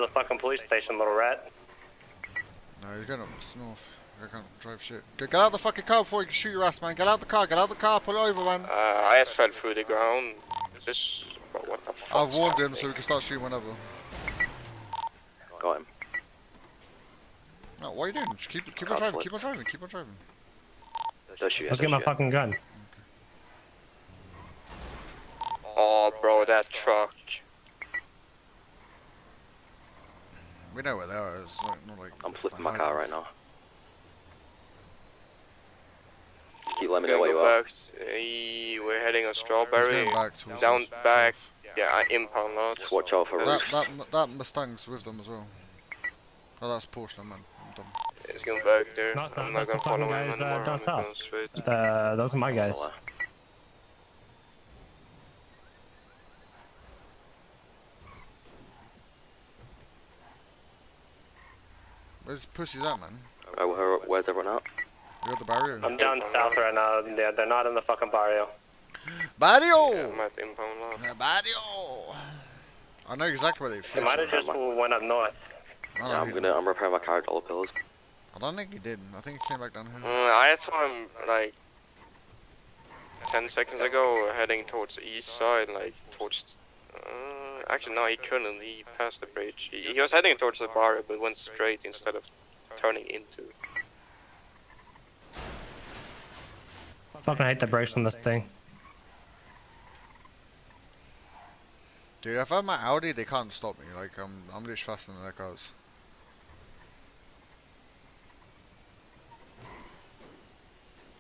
The fucking police station, little rat. No, you're going up north. I can't drive shit. Get out of the fucking car before you can shoot your ass, man. Get out the car, pull it over, man. I just fell through the ground. Just, what the fuck? I've warned him so we can start shooting whenever. Got him. No, what are you doing? Just keep on driving, keep on driving. Don't shoot. Let's get my fucking gun. Oh, bro, that truck. We know where they are. It's like, not like. I'm flipping my car right now. Keep letting me know where you are. We're heading on Strawberry. Down back. Yeah, impound lot. Just watch out for roofs. That Mustang's with them as well. Oh, that's Porsche, then, man. I'm done. It's going back there. No, it's not. I'm not That's the gonna follow fucking him guys anymore. down I'm south. going straight. Those are my guys. Where's Pussy's at, man? Where's everyone at? You're at the barrio. I'm down south right now. They're not in the fucking barrio. Barrio! Yeah, I'm at impound lot. Barrio! I know exactly where they They fit. might have just went up north. Yeah, I'm repairing my car, dollar pills. I don't think he did. I think he came back down here. I saw him like 10 seconds ago heading towards the east side, like towards. Actually, no, he couldn't. He passed the bridge. He was heading towards the bar, but went straight instead of turning into. Fucking hate the brakes on this thing. Dude, if I'm at Audi, they can't stop me. Like, I'm much faster than their cars.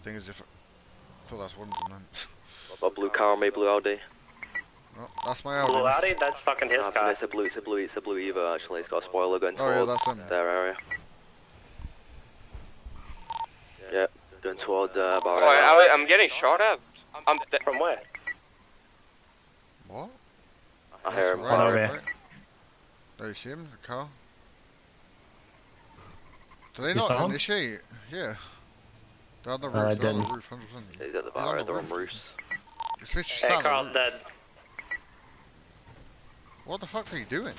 Thing is, if I thought that's one of them, then. A blue car on me, blue Audi. Oh, that's my Audi. Blue Audi? That's fucking his car. It's a blue Evo actually. It's got a spoiler going Oh, yeah, towards that's them. their area. Yeah, going towards bar. Oh, I'm getting shot at. From where? What? I hear him. Right over Right. here. Oh, you see him? The car? Did they You not saw him? initiate? Yeah. They're on the roof. I They're on the didn't. roof, 100%. He's at the He's bar, on they're the on roof. roofs. It's literally Hey, sat on Carl's the roof. dead. What the fuck are you doing?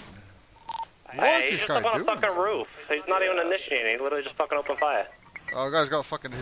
What Hey, is he's this just guy up on doing? a fucking roof. He's not even initiating. He literally just fucking opened fire. Oh, guy's got fucking